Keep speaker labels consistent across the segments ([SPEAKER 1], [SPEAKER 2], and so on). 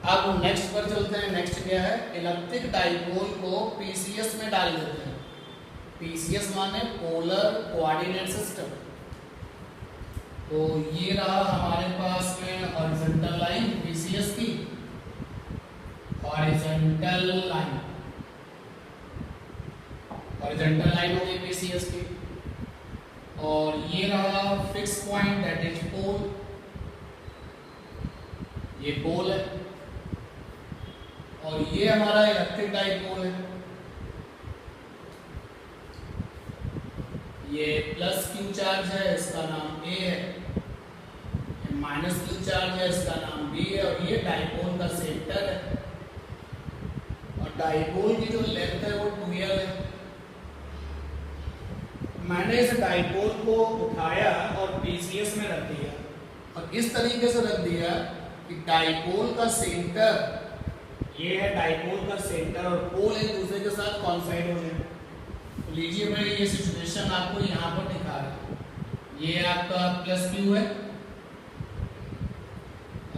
[SPEAKER 1] अब नेक्स्ट पर चलते हैं। नेक्स्ट क्या है, इलेक्ट्रिक डाइपोल को पीसीएस में डाल देते हैं। पीसीएस माने पोलर कोऑर्डिनेट सिस्टम। तो ये रहा हमारे पास में हॉरिजॉन्टल लाइन पीसीएस की, हॉरिजॉन्टल लाइन, हॉरिजॉन्टल लाइन होगी पीसीएस की। और ये रहा fix point that is pole, ये पोल है। और ये हमारा इलेक्ट्रिक डाइपोल है, ये प्लस क्यू चार्ज है, इसका नाम ए है, माइनस क्यू चार्ज है, इसका नाम बी है। और ये डाइपोल का सेंटर है। और डाइपोल की जो लेंथ है वो 2l है। मैंने इस डाइपोल को उठाया और पीसीएस में रख दिया, और इस तरीके से रख दिया कि डाइपोल का सेंटर, ये है डाइपोल का सेंटर, और पोल एक दूसरे के साथ कॉन्साइड हो जाए। तो लीजिए मैं ये सिचुएशन आपको यहाँ पर दिखा रहा हूँ। ये आपका प्लस क्यू है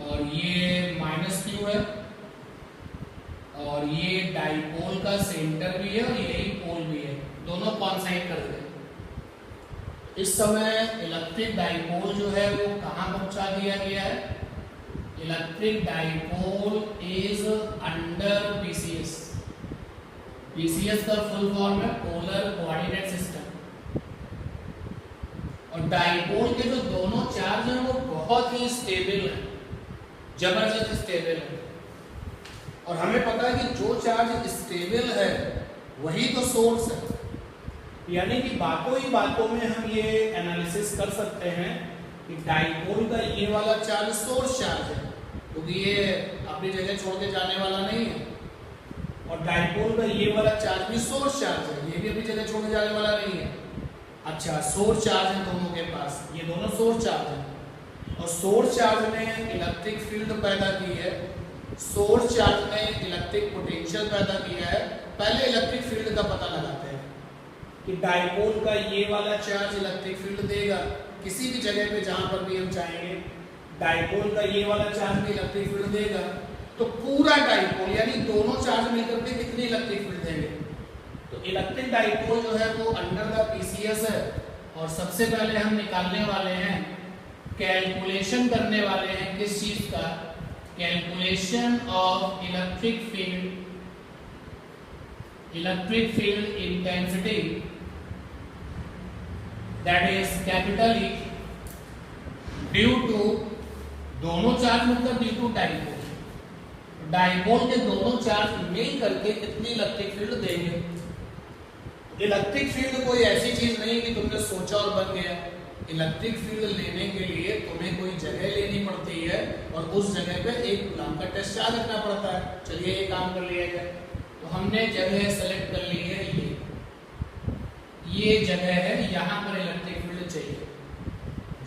[SPEAKER 1] और ये माइनस क्यू है, और ये डाइपोल का सेंटर भी है और यही पोल भी है, दोनों कॉन्साइड कर दे। इस समय इलेक्ट्रिक डाइपोल जो है वो कहाँ पहुंचा दिया गया है? Electric dipole is under PCS. PCS का फुल फॉर्म है पोलर कोऑर्डिनेट सिस्टम। और डाइपोल के जो दोनों चार्ज हैं वो बहुत ही स्टेबल है, जबरदस्त स्टेबल है। और हमें पता है कि जो चार्ज स्टेबल है वही तो सोर्स है। यानी कि बातों ही बातों में हम ये एनालिसिस कर सकते हैं कि डाइपोल का ये वाला चार्ज सोर्स चार्ज है, क्योंकि ये अपनी जगह छोड़ के जाने वाला नहीं है। और डाइपोल का ये वाला चार्ज भी सोर्स चार्ज है, ये भी अपनी जगह छोड़ के जाने वाला नहीं है। अच्छा, सोर्स चार्ज है दोनों के पास, ये दोनों सोर्स चार्ज है। और सोर्स चार्ज ने इलेक्ट्रिक फील्ड पैदा की है, सोर्स चार्ज ने इलेक्ट्रिक पोटेंशियल पैदा किया है। पहले इलेक्ट्रिक फील्ड का पता लगाते हैं कि डाइपोल का ये वाला चार्ज इलेक्ट्रिक फील्ड देगा किसी भी जगह पे जहां पर भी हम चाहेंगे। डाइपोल का ये वाला चार्ज भी इलेक्ट्रिक फील्ड देगा। तो पूरा डाइपोल यानी दोनों चार्ज मिलकर के कितनी इलेक्ट्रिक फील्ड देंगे? तो इलेक्ट्रिक डाइपोल जो है वो अंडर द पीसीएस है। और सबसे पहले हम निकालने वाले हैं, कैलकुलेशन करने वाले हैं किस चीज का? Calculation of electric field intensity, that is capital E, due to दोनों चार्ज मतलब ड्यू टू डाइपोल। डाइपोल के दोनों चार्ज मिल करके कितनी इलेक्ट्रिक फील्ड देंगे? इलेक्ट्रिक फील्ड कोई ऐसी चीज नहीं कि तुमने सोचा और बन गया। इलेक्ट्रिक फील्ड लेने के लिए तुम्हें कोई जगह लेनी पड़ती है और उस जगह पे एक कूलम का टेस्ट चार्ज रखना पड़ता है। चलिए ये काम कर लिया जाए। तो हमने जगह सेलेक्ट कर ली है, ये जगह है, यहाँ पर इलेक्ट्रिक फील्ड चाहिए।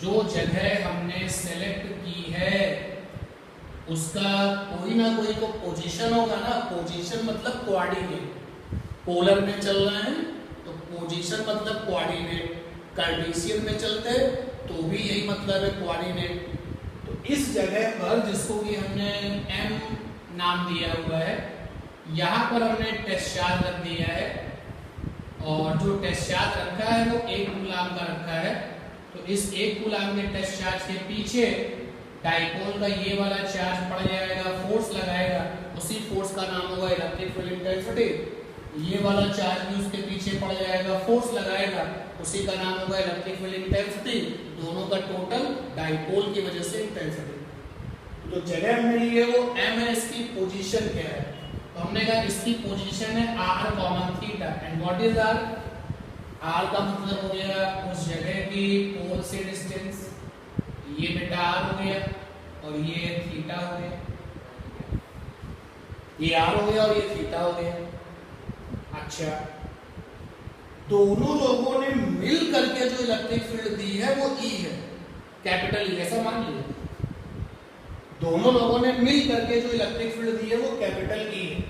[SPEAKER 1] जो जगह हमने सेलेक्ट की है उसका कोई ना कोई तो पोजीशन होगा ना। पोजीशन मतलब कोऑर्डिनेट। पोलर में चल रहे हैं तो पोजीशन मतलब कोऑर्डिनेट। कार्टेशियन में चलते तो भी यही मतलब है कोऑर्डिनेट। तो इस जगह पर जिसको कि हमने M नाम दिया हुआ है, यहाँ पर हमने टेस्ट चार्ज रख दिया है। और जो टेस्ट चार्ज रखा है वो 1 कूलम का रखा है। तो इस 1 कूलम के टेस्ट चार्ज के पीछे डाइपोल का ये वाला चार्ज पड़ जाएगा, फोर्स लगाएगा, उसी फोर्स का नाम होगा इलेक्ट्रिक फील्ड इंटेंसिटी। ये वाला चार्ज भी उसके पीछे पड़ जाएगा, फोर्स लगाएगा, उसी का नाम होगा इलेक्ट्रिक फील्ड इंटेंसिटी। दोनों का टोटल डाइपोल की वजह से इंटेंसिटी। तो जगह हमने ली है वो M है। इसकी पोजीशन क्या है? तो हमने कहा इसकी पोजीशन है r, theta. And what is r? r का मतलब हो गया उस जगह की पोल से डिस्टेंस। ये बेटा r हो गया और ये थीटा हो गया। ये r हो गया और ये थीटा हो गया। अच्छा, दोनों लोगों ने मिल करके जो इलेक्ट्रिक फील्ड दी है वो E है, कैपिटल E, ऐसा मान लीजिए। दोनों लोगों ने मिल करके जो इलेक्ट्रिक फील्ड दी है वो कैपिटल E है।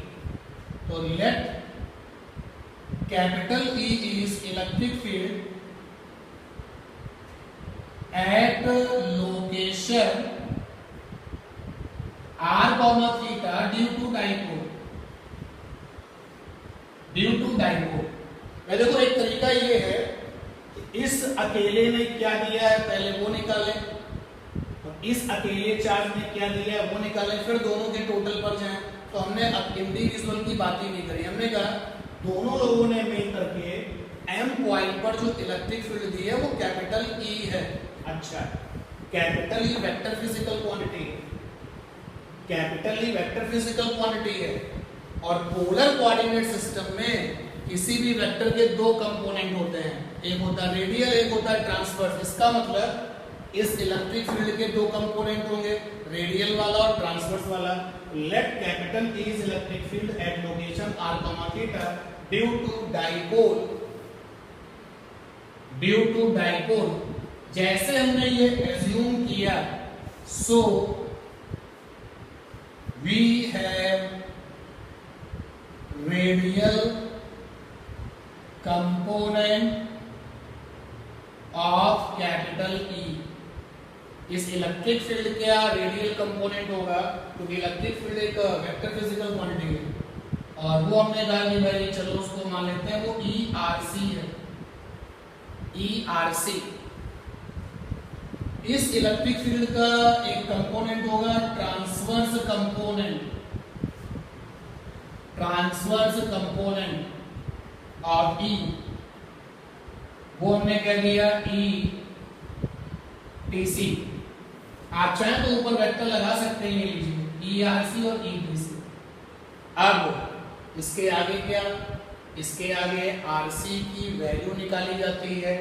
[SPEAKER 1] तो let capital E is electric field at location r comma theta due to dipole, due to dipole. मैं देखो एक तरीका ये है कि इस अकेले में क्या दिया है पहले वो निकालें, और इस अकेले चार्ज में क्या दिया है वो निकालें, फिर दोनों के टोटल पर जाएं। तो हमने अब इंडिविजुअल की बात ही नहीं करी, हमने कहा दोनों लोगों ने मिल करके m पॉइंट पर जो इलेक्ट्रिक फील्ड दी है वो कैपिटल E है। अच्छा, capital E vector physical quantity है, capital E vector physical quantity है, और पोलर कोऑर्डिनेट सिस्टम में किसी भी वेक्टर के दो कंपोनेंट होते हैं, एक होता है रेडियल, एक होता है ट्रांसवर्स। इसका मतलब इस इलेक्ट्रिक फील्ड के दो कंपोनेंट होंगे, रेडियल वाला और ट्रांसवर्स वाला। Let capital E is electric field at location r, theta due to dipole, due to dipole. जैसे हमने ये एज्यूम किया, so we have radial component of capital E। इस इलेक्ट्रिक फील्ड क्या रेडियल कंपोनेंट होगा, क्योंकि इलेक्ट्रिक फील्ड एक vector physical quantity है, और वो हमने कहा कि भाई चलो उसको मान लेते हैं वो ERC है, ERC। इस इलेक्ट्रिक फील्ड का एक कंपोनेंट होगा transverse component, transverse component of E, वो हमने कह दिया ETC। आप चाहें तो ऊपर वेक्टर लगा सकते हैं, ये लीजिए ERC और ETC। अब इसके आगे क्या, इसके आगे RC की वैल्यू निकाली जाती है,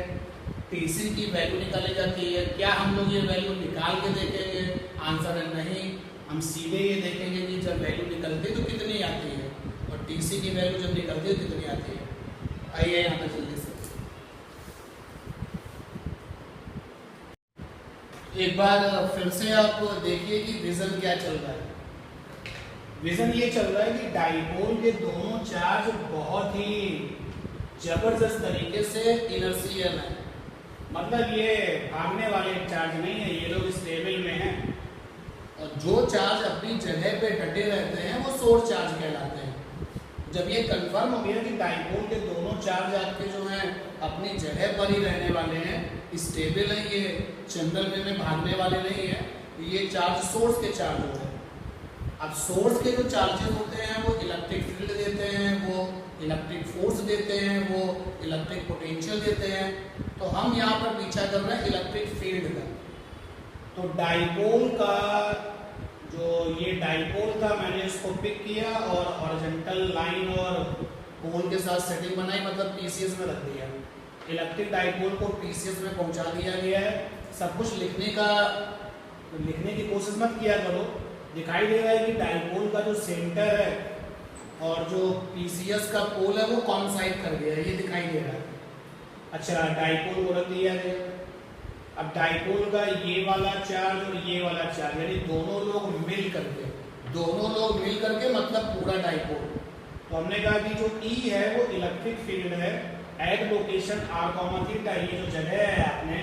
[SPEAKER 1] TC की वैल्यू निकाली जाती है। क्या हम लोग ये वैल्यू निकाल के देखेंगे? आंसर है नहीं, हम सीधे ये देखेंगे कि जब वैल्यू निकलती तो कितनी आती है, और TC की वैल्यू जब निकलती है कितनी आती है। आइए यहाँ पे जल्दी से एक बार फिर से आप देखिए कि विजन क्या चल रहा है। विजन ये चल रहा है कि डाइपोल के दोनों चार्ज बहुत ही जबरदस्त तरीके से इनर्शियल है, मतलब ये भागने वाले चार्ज नहीं है, ये लोग स्टेबल में हैं, और जो चार्ज अपनी जगह पे डटे रहते हैं वो सोर्स चार्ज कहलाते हैं। जब ये कंफर्म हो गया कि डाइपोल के दोनों चार्ज आपके जो हैं अपनी जगह पर ही रहने वाले हैं, स्टेबल है, ये जनरल वे में भागने वाले नहीं है, तो ये चार्ज सोर्स के चार्ज होते हैं। अब सोर्स के जो चार्जेस होते हैं वो इलेक्ट्रिक फील्ड देते हैं, वो इलेक्ट्रिक फोर्स देते हैं, वो इलेक्ट्रिक पोटेंशियल देते हैं। तो हम यहाँ पर पीछा कर रहे हैं इलेक्ट्रिक फील्ड का। तो डाइपोल का जो ये डाइपोल था, मैंने इसको पिक किया और हॉरिजॉन्टल लाइन और पोल के साथ सेटिंग बनाई, मतलब पीसीएस में रख दिया। इलेक्ट्रिक डाइपोल को पीसीएस में पहुंचा दिया गया है। सब कुछ लिखने की कोशिश मत किया करो। दिखाई दे रहा है कि डाइपोल का जो सेंटर है और जो पीसीएस का पोल है वो कॉइंसाइड कर गया है, ये दिखाई दे रहा है। अच्छा, डाइपोल को रख दिया गया। अब डाइपोल का ये वाला चार्ज और ये वाला चार्ज, यानी दोनों लोग मिल करके मतलब पूरा डाइपोल। तो हमने कहा कि जो E है वो इलेक्ट्रिक फील्ड है एट लोकेशन r, थीटा। ये जो जगह है आपने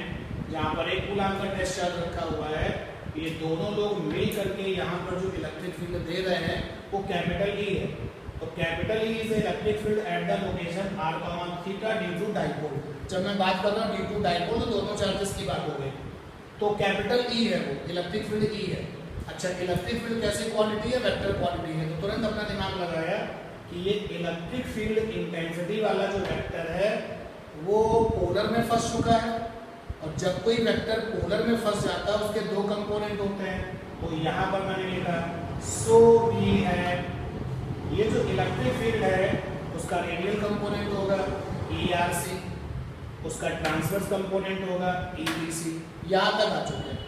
[SPEAKER 1] जहाँ पर एक कूलाम का टेस्ट चार्ज रखा हुआ है, ये दोनों लोग मिल करके यहाँ पर जो इलेक्ट्रिक फील्ड दे रहे हैं वो कैपिटल E है। तो capital E is electric field at the location r, theta due to dipole. जब मैं बात कर रहा हूँ ड्यू टू डाइपोल तो दोनों चार्जेस की बात हो गई। तो कैपिटल E है वो इलेक्ट्रिक फील्ड E है। अच्छा, इलेक्ट्रिक फील्ड कैसी क्वांटिटी है? वेक्टर क्वांटिटी है। तो तुरंत अपना दिमाग लगाया कि ये इलेक्ट्रिक फील्ड इंटेंसिटी वाला जो वेक्टर है वो पोलर में फंस चुका है, और जब कोई वेक्टर पोलर में फंस जाता है उसके दो कंपोनेंट होते हैं। तो यहाँ पर मैंने लिखा सो वी हैव, ये जो इलेक्ट्रिक फील्ड है उसका रेडियल कंपोनेंट होगा ERC, उसका ट्रांसवर्स कंपोनेंट होगा ETC। यहाँ तक आ चुके हैं।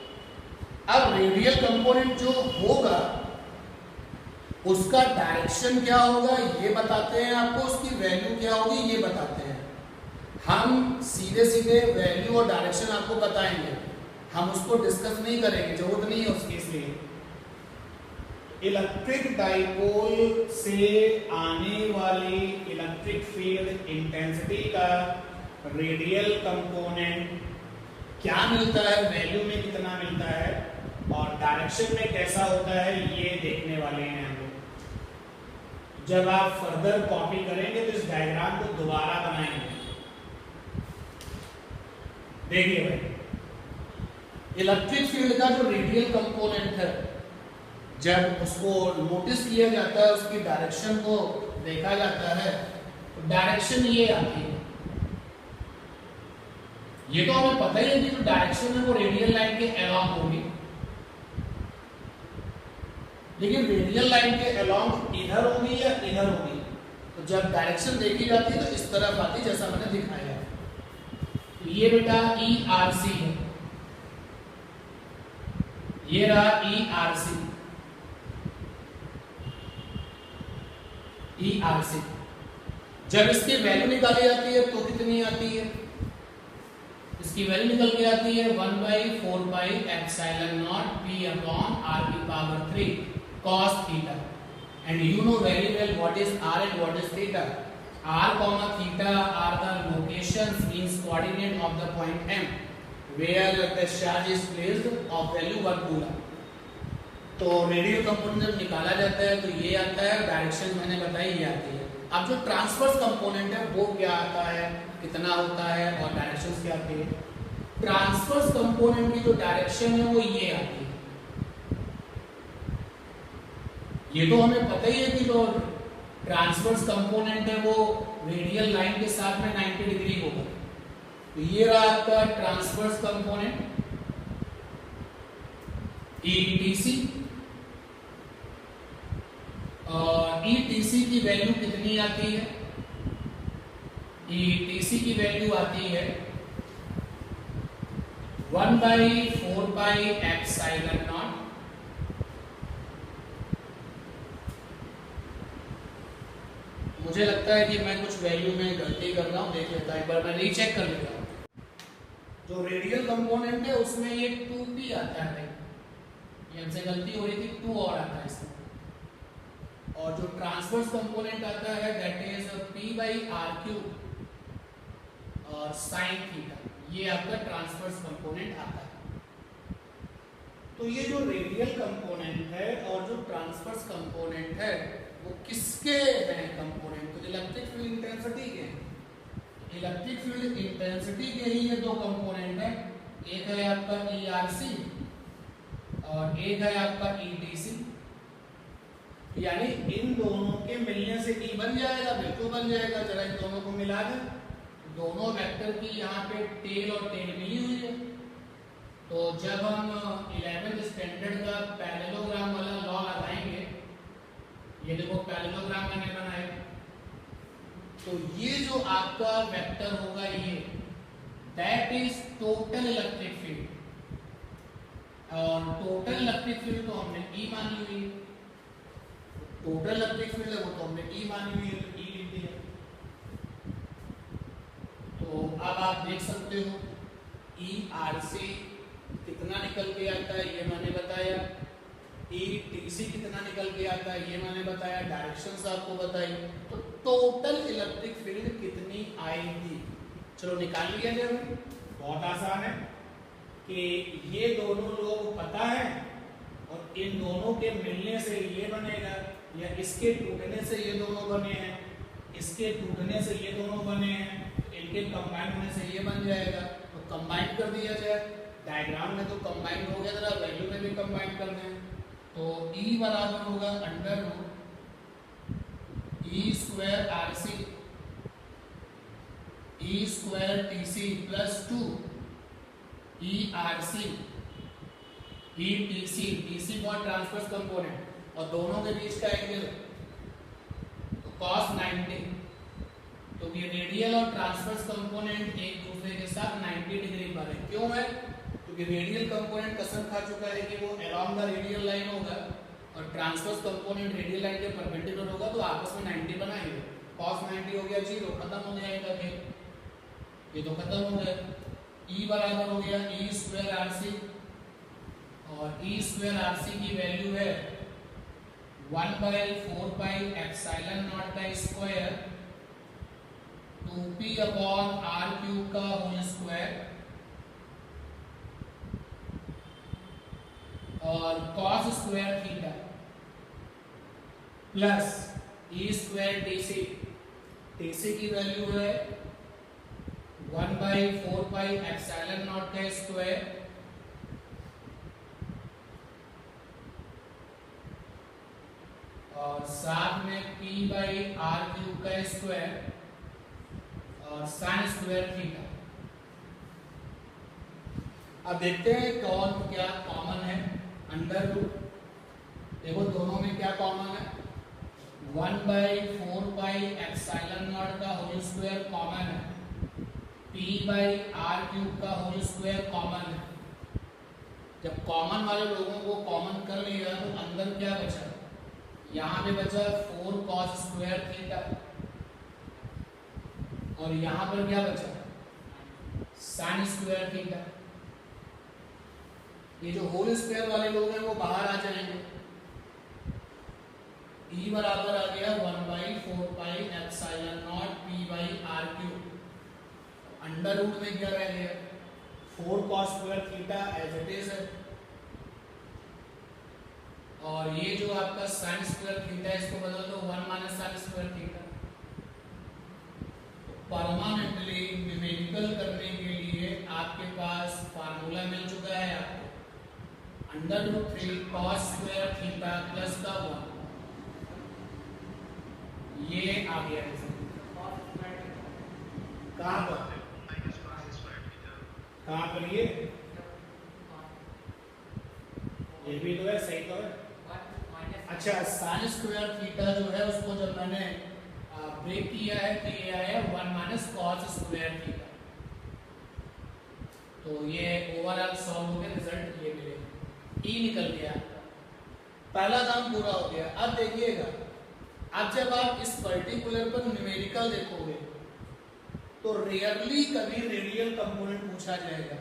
[SPEAKER 1] अब रेडियल कंपोनेंट जो होगा उसका डायरेक्शन क्या होगा ये बताते हैं आपको, उसकी वैल्यू क्या होगी ये बताते हैं। हम सीधे सीधे वैल्यू और डायरेक्शन आपको बताएंगे, हम उसको डिस्कस नहीं करेंगे, जरूरत नहीं है उसकी। इसलिए इलेक्ट्रिक डाइपोल से आने वाली इलेक्ट्रिक फील्ड इंटेंसिटी का रेडियल कंपोनेंट क्या मिलता है, वैल्यू में कितना मिलता है,
[SPEAKER 2] और डायरेक्शन में कैसा होता है ये देखने वाले हैं हम लोग। जब आप फर्दर कॉपी करेंगे तो इस डायग्राम को दोबारा बनाएंगे। देखिए भाई,
[SPEAKER 1] इलेक्ट्रिक फील्ड का जो रेडियल कंपोनेंट है, जब उसको नोटिस किया जाता है, उसकी डायरेक्शन को देखा जाता है, तो डायरेक्शन ये आती है। ये तो हमें पता ही है कि जो डायरेक्शन है वो रेडियल लाइन के अलोंग होगी, लेकिन रेडियल लाइन के अलोंग इधर होगी या इधर होगी। तो जब डायरेक्शन देखी जाती है तो इस तरफ आती है, जैसा मैंने दिखाया। तो ये बेटा ERC है, ये रहा ERC। जब इसकी वैल्यू निकाली जाती है तो कितनी आती है? इसकी वैल्यू निकल के आती है 1/4πε0 P/r³ cos theta. And you know very well what is r and what is theta. r, theta are the locations, means coordinate of the point M where the charge is placed of value 1 coulomb. तो radial component जब निकाला जाता है तो ये आता है, direction मैंने बताई ये आती है। अब जो ट्रांसवर्स कंपोनेंट है वो क्या आता है, कितना होता है और डायरेक्शंस क्या आती है? ट्रांसवर्स कंपोनेंट की जो डायरेक्शन है वो ये आती है। ये तो हमें पता ही है कि जो ट्रांसवर्स कंपोनेंट है वो रेडियल लाइन के साथ में 90 डिग्री होगा। तो ये रहा आपका ट्रांसवर्स कंपोनेंट ETC। ETC की वैल्यू कितनी आती है? ETC की वैल्यू आती है 1/4πε0। मुझे लगता है कि मैं कुछ वैल्यू में गलती कर रहा हूं, देख लेता हूं, एक बार मैं रीचेक कर लेता हूं। जो रेडियल कंपोनेंट है उसमें ये 2p आता है, ये हमसे गलती हो रही थी, 2 और आता है इसमें। और जो ट्रांसवर्स कंपोनेंट आता है दैट इज P/r³ और sin थीटा, ये आपका ट्रांसवर्स कंपोनेंट आता है। तो ये जो रेडियल कंपोनेंट है और जो ट्रांसवर्स कंपोनेंट है वो किसके हैं कंपोनेंट? तो इलेक्ट्रिक फील्ड इंटेंसिटी के। इलेक्ट्रिक फील्ड इंटेंसिटी के ही ये दो कंपोनेंट है, एक है आपका ERC और एक है आपका ETC। यानी इन दोनों के मिलने से E बन जाएगा, बिल्कुल बन जाएगा। जरा इन दोनों को मिला दें, दोनों वेक्टर की यहाँ पे टेल और टेल मिली हुई है। तो जब हम 11th स्टैंडर्ड का पैरेललोग्राम वाला लॉ लगाएंगे, ये देखो पैरेललोग्राम मैंने बनाया, तो ये जो आपका वेक्टर होगा ये that is total electric field. और टोटल इलेक्ट्रिक फील्ड तो हमने E मानी हुई है, टोटल इलेक्ट्रिक फील्ड है वो तो हमने E मानी हुई है, तो E लिख दिया। तो अब आप देख सकते हो ERC कितना निकल के आता है ये मैंने बताया, ETC कितना निकल के आता है ये मैंने बताया, डायरेक्शंस आपको बताई। तो टोटल इलेक्ट्रिक फील्ड कितनी आएगी, चलो निकाल लिया जाए।
[SPEAKER 2] बहुत आसान है कि ये दोनों लोग पता है और इन दोनों के मिलने से ये बनेगा, या इसके टूटने से ये दोनों बने हैं, इसके टूटने से ये दोनों बने हैं, इनके कंबाइन होने से ये बन जाएगा। तो कंबाइन कर दिया जाए, डायग्राम में तो कंबाइन हो गया, जरा वैल्यू में भी कंबाइन कर दें। तो E बराबर होगा √E² RC E² TC plus 2 ERC ETC, TC for transverse component और दोनों के बीच का एंगल तो cos 90। तो ये रेडियल और ट्रांसवर्स कंपोनेंट एक दूसरे के साथ 90 डिग्री पर है। क्यों है? क्योंकि रेडियल कंपोनेंट कसम खा चुका है कि वो अलोंग द रेडियल लाइन होगा और ट्रांसवर्स कंपोनेंट रेडियल लाइन के परपेंडिकुलर होगा, तो आपस में 90 बनाएंगे। cos 90 हो गया 0, खत्म हो जाएगा, फिर ये तो खत्म हो गया। E बराबर हो गया E² RC और E² RC की वैल्यू है 1/4πε0 का स्क्वायर 2p/r³ का whole square cos square theta plus E square TC, TC की वैल्यू है 1/4 पाई एप्सिलॉन नॉट का स्क्वायर और साथ में p/r³ का स्क्वायर और sin स्क्वायर थीटा। अब देखते हैं कौन क्या कॉमन है। अंडर रूट, देखो दोनों में क्या कॉमन है, 1/4 पाई एप्सिलॉन नॉट का होल स्क्वायर कॉमन है, p/r³ का होल स्क्वायर कॉमन है। जब कॉमन वाले लोगों को कॉमन कर लिया तो अंदर क्या बचा, यहाँ पे बचा 4 cos स्क्वायर थीटा और यहाँ पर क्या बचा, sin स्क्वायर थीटा। ये जो होल स्क्वायर वाले लोग हैं वो बाहर आ जाएंगे। E बराबर आ गया 1/4 pi epsilon naught p/r³। Under root में क्या रह गया, 4 cos square theta as it is है और ये जो आपका sin स्क्वायर थीटा इसको बदल दो 1 - sin square theta. Permanently numerical करने के लिए आपके पास फार्मूला मिल चुका है आपको, √3 cos स्क्वायर थीटा प्लस का 1, ये आ गया। कहाँ पर ये भी तो है, सही तो है। अच्छा, sin स्क्वायर थीटा जो है उसको जब मैंने ब्रेक किया है तो ये आया 1 - cos स्क्वायर थीटा। तो ये ओवरऑल सॉल्व हो गया, रिजल्ट ये मिलेगा, ई निकल गया, पहला काम पूरा हो गया। अब देखिएगा, अब जब आप इस पर्टिकुलर पर न्यूमेरिकल देखोगे तो रेयरली कभी रेडियल कंपोनेंट पूछा जाएगा,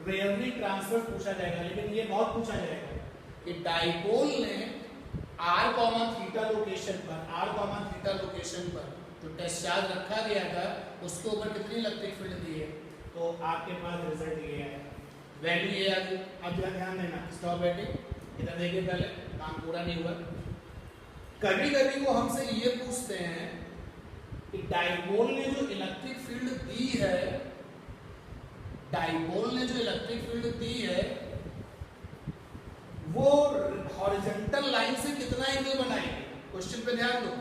[SPEAKER 2] रेयरली ट्रांसफर पूछा जाएगा, लेकिन ये बहुत पूछा जाएगा कि डाइपोल ने r, लोकेशन पर जो टेस्ट चार्ज रखा गया था उसके ऊपर कितनी इलेक्ट्रिक फील्ड दी है, तो आपके पास रिजल्ट ये है, वैल्यू ये आ गई। अब जरा ध्यान देना, स्टॉप बैटिंग, इधर देखिए, पहले काम पूरा नहीं हुआ। कभी कभी वो हमसे ये पूछते हैं कि डाइपोल ने जो इलेक्ट्रिक फील्ड दी है, वो हॉरिजॉन्टल लाइन से कितना एंगल बनाएगी। क्वेश्चन पे ध्यान दो,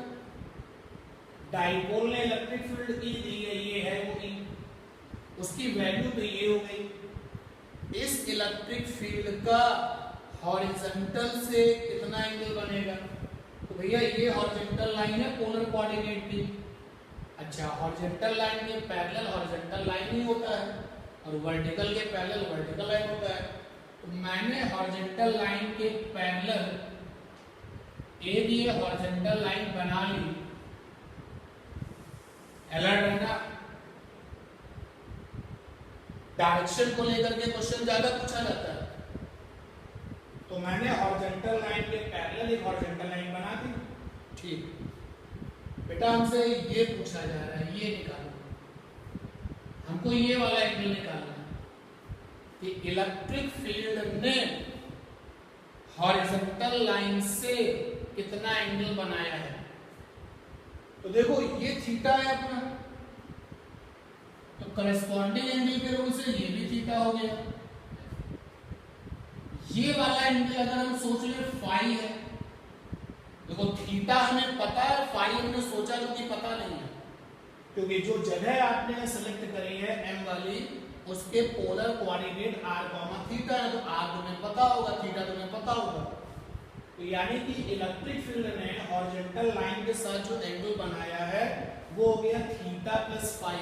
[SPEAKER 2] डाइपोल ने इलेक्ट्रिक फील्ड ई दी है, ये है वो ई, उसकी वैल्यू तो ये हो गई। इस इलेक्ट्रिक फील्ड का हॉरिजॉन्टल से कितना एंगल बनेगा, तो भैया ये हॉरिजॉन्टल लाइन है पोलर कोऑर्डिनेट की। अच्छा, हॉरिजॉन्टल लाइन के पैरेलल हॉरिजॉन्टल लाइन ही होता है और वर्टिकल के पैरेलल वर्टिकल लाइन होता है। तो मैंने हॉरिजॉन्टल लाइन के पैरेलल एक ये हॉरिजॉन्टल लाइन बना ली। अलर्ट रहना, डायरेक्शन को लेकर के क्वेश्चन ज्यादा पूछा जाता है। तो मैंने हॉरिजॉन्टल लाइन के पैरेलल एक हॉरिजॉन्टल लाइन बना दी। ठीक बेटा, हमसे ये पूछा जा रहा है, ये निकालना, हमको ये वाला एंगल निकालना है कि इलेक्ट्रिक फील्ड ने हॉरिजॉन्टल लाइन से कितना एंगल बनाया है। तो देखो ये थीटा है अपना, तो करस्पॉन्डिंग एंगल के रूल से ये भी थीटा हो गया। ये वाला एंगल अगर हम सोच ले फाई है, देखो थीटा हमें पता है, फाई हमने सोचा जो कि पता नहीं है, क्योंकि जो जगह आपने सेलेक्ट करी है m वाली, उसके पोलर कोऑर्डिनेट r, थीटा है, तो r तुम्हें पता होगा, थीटा तुम्हें पता होगा। तो यानी कि इलेक्ट्रिक फील्ड ने हॉरिजॉन्टल लाइन के साथ जो एंगल बनाया है वो हो गया थीटा प्लस फाई।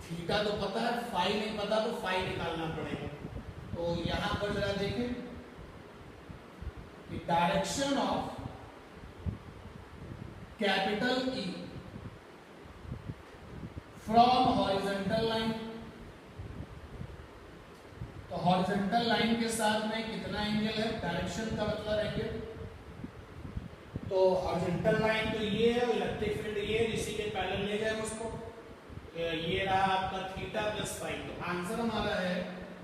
[SPEAKER 2] थीटा तो पता है, फाई नहीं पता, तो फाई निकालना पड़ेगा। तो यहां पर जरा देखें कि direction of capital E from horizontal line, तो हॉरिजॉन्टल लाइन के साथ में कितना एंगल है, डायरेक्शन का मतलब एंगल। तो हॉरिजॉन्टल लाइन तो ये है, इलेक्ट्रिक फील्ड ये है, इसी के पैरेलल ले गए उसको, ये रहा आपका थीटा प्लस फाई। तो आंसर हमारा है,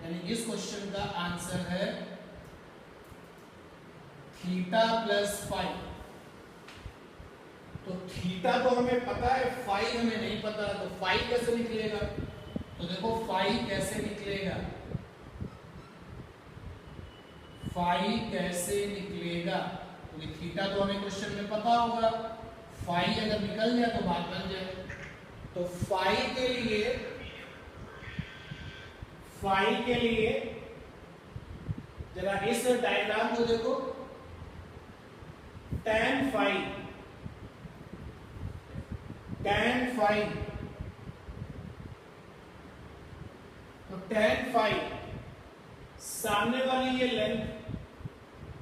[SPEAKER 2] यानी इस क्वेश्चन का आंसर है
[SPEAKER 1] थीटा प्लस फाई। तो थीटा तो हमें पता है, फाई हमें नहीं पता, तो फाई कैसे निकलेगा? तो देखो फाई कैसे निकलेगा, फाई कैसे निकलेगा, क्योंकि थीटा तो हमें क्वेश्चन में पता होगा, फाई अगर निकल जाए तो बात बन जाए। तो फाई के लिए जरा इस डायग्राम को देखो, tan फाई तो tan फाई सामने वाली ये लेंथ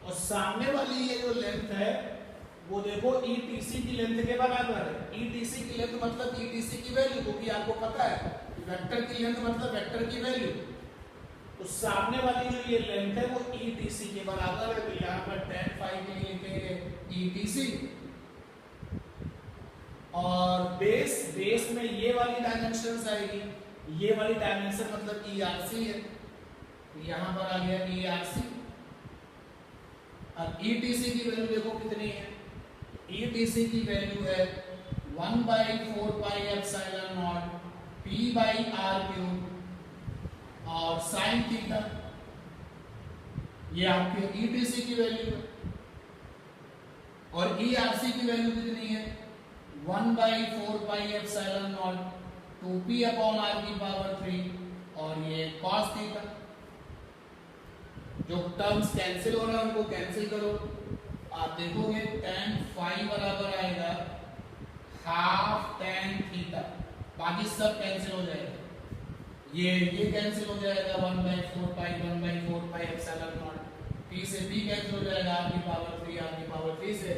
[SPEAKER 1] और सामने वाली ये जो लेंथ है वो देखो ETC की लेंथ के बराबर है। ETC की लेंथ मतलब ETC की वैल्यू, क्योंकि आपको पता है वेक्टर की लेंथ मतलब वेक्टर की वैल्यू। तो सामने वाली जो ये लेंथ है वो ETC के बराबर है, तो यहाँ पर tan फाई के लिए लिखेंगे ETC। और बेस में ये वाली डायमेंशन आएगी, ये वाली डायमेंशन मतलब ERC है, यहाँ पर आ गया ERC। अब ETC की वैल्यू देखो कितनी है, ETC की वैल्यू है 1/4 पाई एप्सिलॉन नॉट P/r³ और sin थीटा, ये आपके ETC की वैल्यू है। और ERC की वैल्यू कितनी है 1/4 पाई एप्सिलॉन नॉट 2p/r³ और ये cos थीटा। जो टर्म्स कैंसिल हो रहा है उनको कैंसिल करो, आप देखोगे tan फाई बराबर आएगा हाफ tan थीटा, बाकी सब कैंसिल हो जाएगा, ये कैंसिल हो जाएगा 1/4 पाई एप्सिलॉन नॉट, p से p कैंसिल हो जाएगा r³ से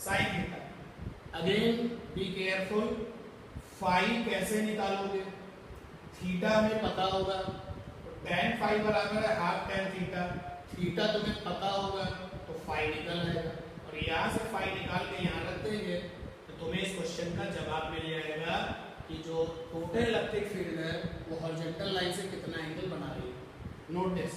[SPEAKER 1] sin theta. Again be careful, phi कैसे निकालोगे, थीटा हमें पता होगा, tan फाई बराबर है हाफ tan थीटा, थीटा तुम्हें पता होगा तो फाई निकल जाएगा, और यहाँ से फाई निकाल के यहाँ रख देंगे तो तुम्हें इस क्वेश्चन का जवाब मिल जाएगा कि जो टोटल इलेक्ट्रिक फील्ड है वो हॉरिजॉन्टल लाइन से कितना एंगल बना रही है। Note this.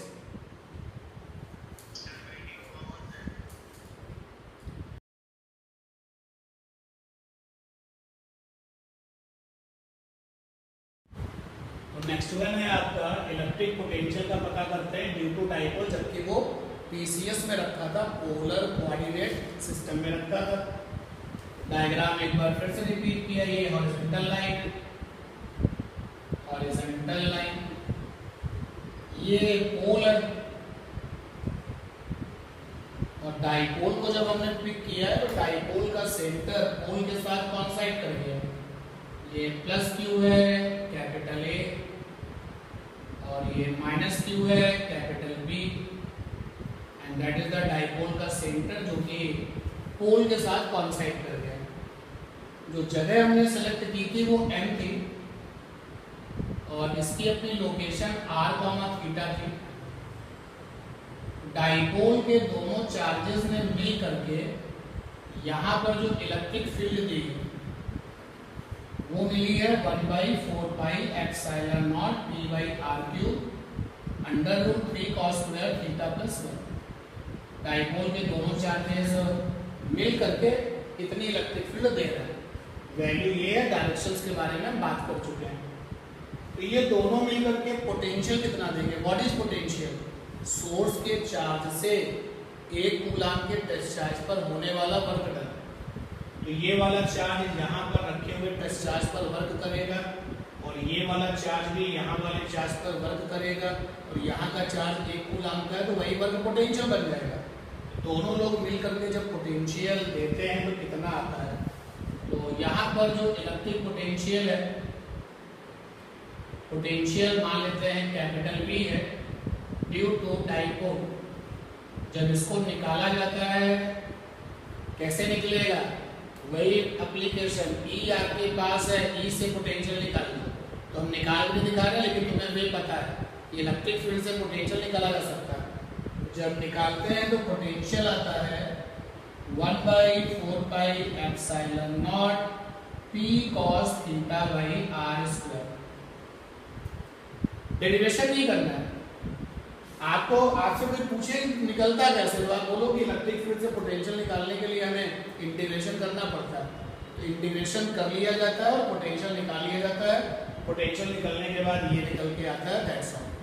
[SPEAKER 1] नेक्स्ट वन है आपका इलेक्ट्रिक पोटेंशियल का पता करते हैं ड्यू टू डाइपोल, जबकि वो पीसीएस में रखा था, पोलर कोऑर्डिनेट सिस्टम में रखा था। डायग्राम एक बार फिर से रिपीट किया, ये हॉरिजॉन्टल लाइन, ये पोलर, और डाइपोल को जब हमने पिक किया है तो डाइपोल का सेंटर पोल के साथ कॉन्साइड कर दिया, ये प्लस क्यू है कैपिटल ए और ये माइनस क्यू है capital B, and that is the dipole का सेंटर जो कि पोल के साथ कॉन्साइड कर गया। जो जगह हमने सेलेक्ट की थी वो M थी और इसकी अपनी लोकेशन r, थी। डाइपोल के दोनों चार्जेस ने मिल करके यहाँ पर जो इलेक्ट्रिक फील्ड दी वो मिली है 1/4 pi epsilon naught P/r³ √3 cos square theta plus 1। Dipole के दोनों चार्जेस मिल करके इतनी इलेक्ट्रिक फील्ड दे रहे हैं। वैल्यू ये है, डायरेक्शंस के बारे में हम बात कर चुके हैं। तो ये दोनों मिल करके पोटेंशियल कितना देंगे, व्हाट इज पोटेंशियल, सोर्स के चार्ज से 1 कूलाम के टेस्ट चार्ज पर होने वाला वर्क डन। तो ये वाला चार्ज यहाँ पर रखे हुए टेस्ट चार्ज पर वर्क करेगा और ये वाला चार्ज भी यहाँ वाले चार्ज पर वर्क करेगा, और यहाँ का चार्ज 1 कूलाम का है तो वही वर्क पोटेंशियल बन जाएगा। दोनों लोग मिल करके जब पोटेंशियल देते हैं तो कितना आता है, तो यहाँ पर जो इलेक्ट्रिक पोटेंशियल है, पोटेंशियल मान लेते हैं कैपिटल V है ड्यू टू डाइपोल। जब इसको निकाला जाता है कैसे निकलेगा, वही एप्लीकेशन E आपके पास है, E से पोटेंशियल निकालना, तो हम निकाल भी दिखा रहे हैं लेकिन तुम्हें भी पता है कि इलेक्ट्रिक फील्ड से पोटेंशियल निकाला जा सकता है। जब निकालते हैं तो पोटेंशियल आता है 1/4 pi epsilon naught P cos θ/r²। Derivation नहीं करना है, आपको आपसे कोई पूछे निकलता कैसे, तो आप बोलो कि इलेक्ट्रिक फील्ड से पोटेंशियल निकालने के लिए हमें इंटीग्रेशन करना पड़ता है, तो इंटीग्रेशन कर लिया जाता है और पोटेंशियल निकाल लिया जाता है। पोटेंशियल निकलने के बाद ये निकल के आता है, दैट्स ऑल।